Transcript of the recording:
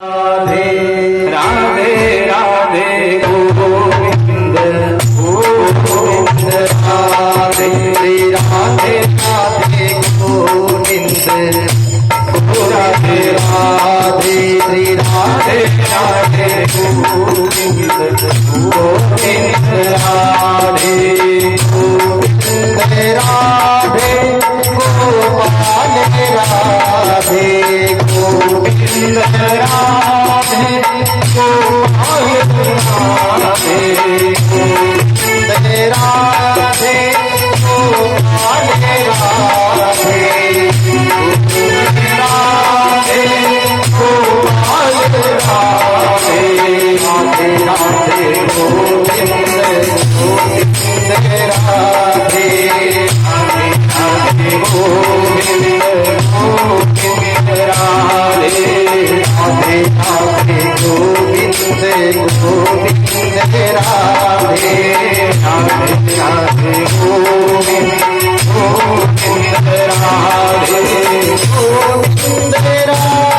Radhe Radhe Radhe Govind Govind Radhe Radhe Radhe Govind Radhe Radhe Radhe Radhe Govind Govind Radhe Govind Radhe Gopal Radhe Govind Radhe Gopal Radhe Govind Radhe Gopal Radhe Govind Radhe Gopal Radhe Radhe Radhe Govind Govind Radhe Radhe Radhe Govind Govind Radhe Radhe Radhe Govind Govind Radhe Radhe Radhe Govind Govind Radhe Govind Radhe